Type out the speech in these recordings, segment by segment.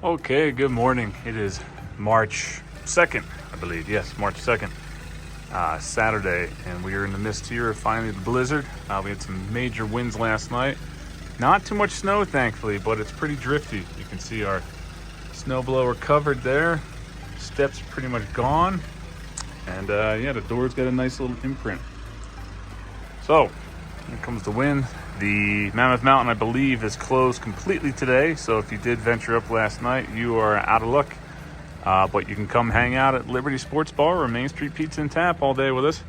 Okay, good morning. It is March 2nd, I believe. Yes, March 2nd, Saturday, and we are in the midst here of finally the blizzard. We had some major winds last night. Not too much snow, thankfully, but it's pretty drifty. You can see our snowblower covered there. Steps pretty much gone. And the door's got a nice little imprint. So, here comes the wind. The Mammoth Mountain, I believe, is closed completely today. So if you did venture up last night, you are out of luck. But you can come hang out at Liberty Sports Bar or Main Street Pizza and Tap all day with us.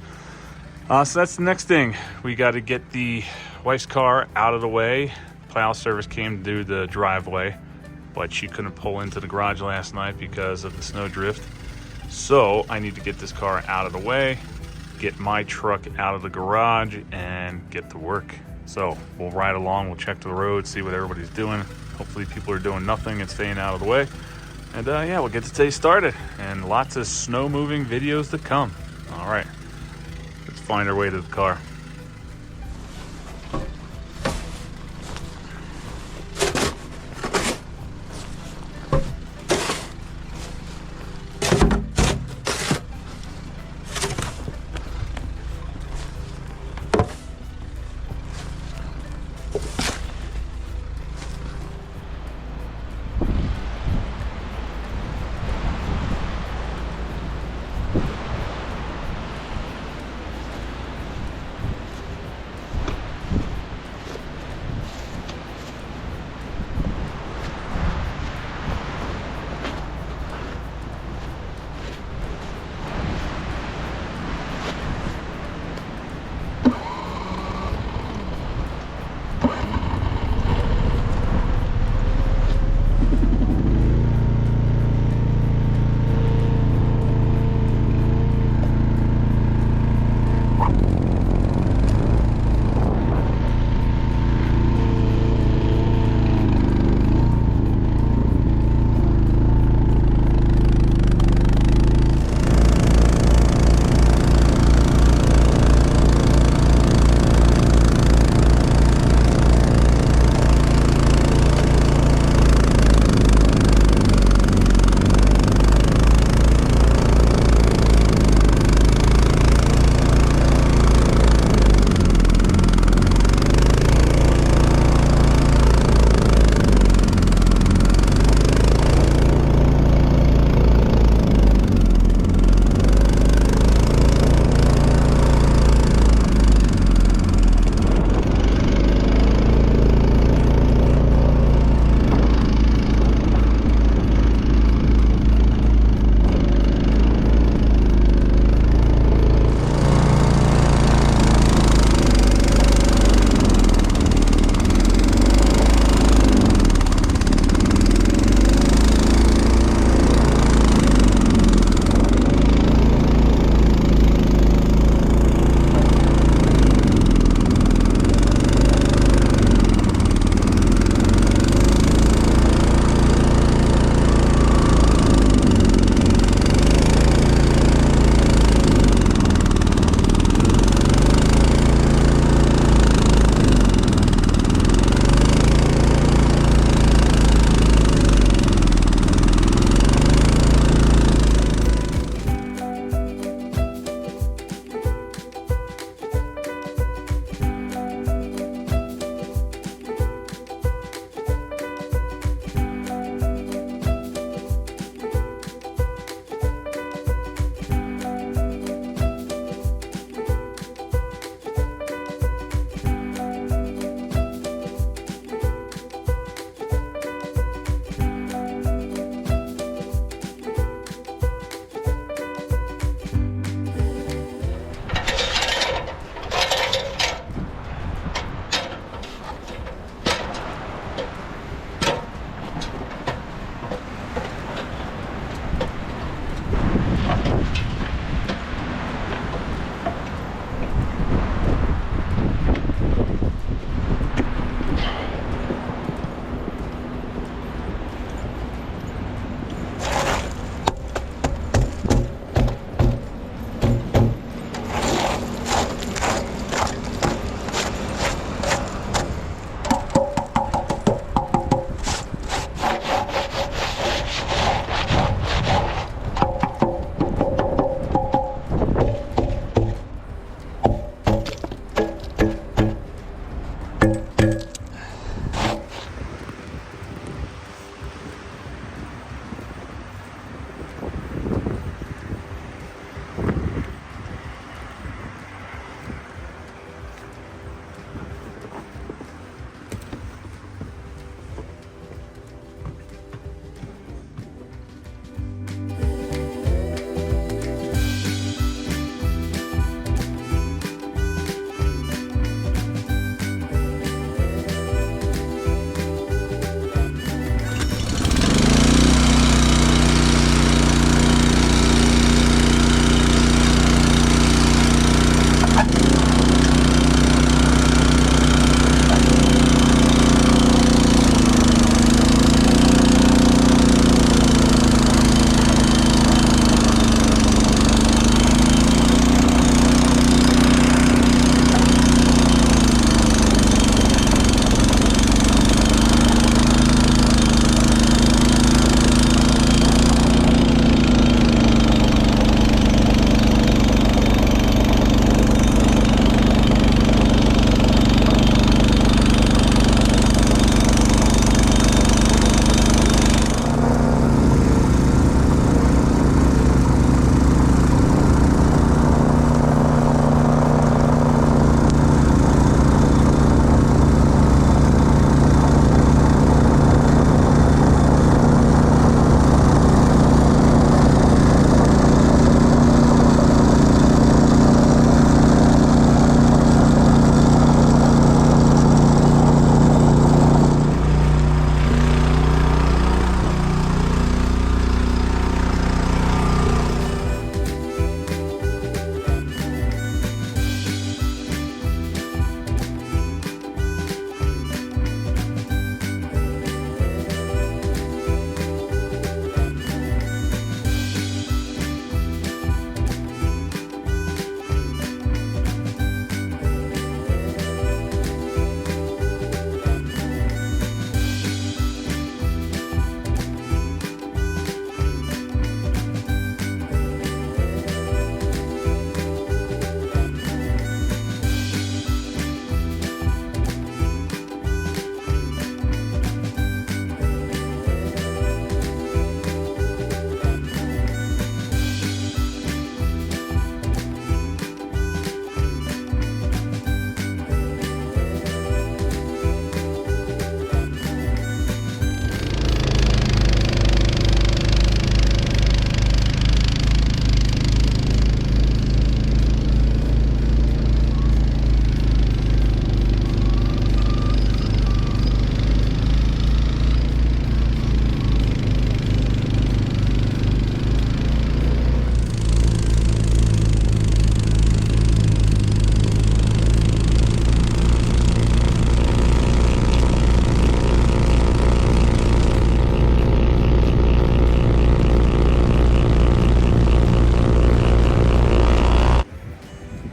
So that's the next thing. We got to get the wife's car out of the way. Plow service came to do the driveway, but she couldn't pull into the garage last night because of the snow drift. So I need to get this car out of the way, get my truck out of the garage, and get to work. So we'll ride along, we'll check the road, see what everybody's doing. Hopefully people are doing nothing and staying out of the way. And we'll get today started. And lots of snow moving videos to come. All right, let's find our way to the car.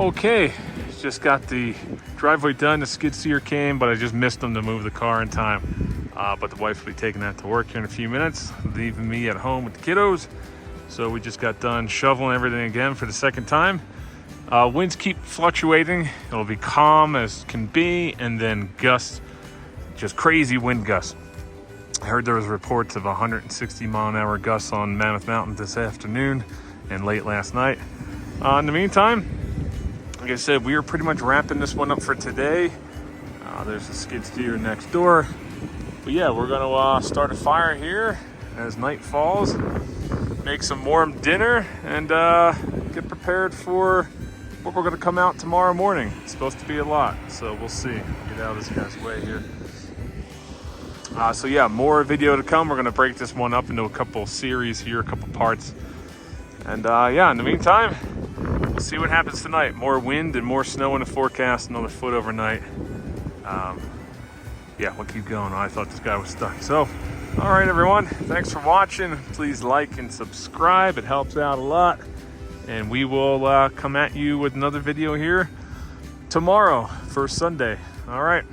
Okay, just got the driveway done. The skid steer came, but I just missed them to move the car in time. But the wife will be taking that to work here in a few minutes, leaving me at home with the kiddos. So we just got done shoveling everything again for the second time. Winds keep fluctuating. It'll be calm as can be, and then gusts, just crazy wind gusts. I heard there was reports of 160 mile an hour gusts on Mammoth Mountain this afternoon and late last night. In the meantime, like I said, we are pretty much wrapping this one up for today. There's the skid steer next door. But yeah, we're gonna start a fire here as night falls, make some warm dinner, and get prepared for what we're gonna come out tomorrow morning. It's supposed to be a lot, so we'll see. Get out of this guy's way here. So yeah, more video to come. We're gonna break this one up into a couple series here, a couple parts. And yeah, in the meantime, we'll see what happens tonight. More wind and more snow in the forecast, another foot overnight. Yeah, we'll keep going. I thought this guy was stuck. So, all right, everyone, thanks for watching. Please like and subscribe. It helps out a lot. And we will come at you with another video here tomorrow for Sunday. All right.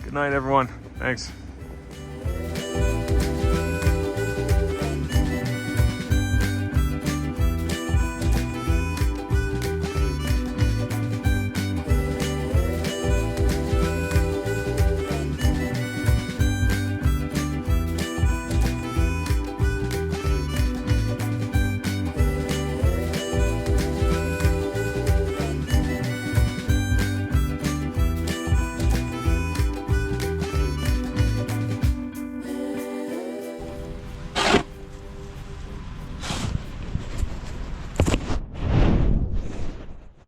Good night, everyone. Thanks.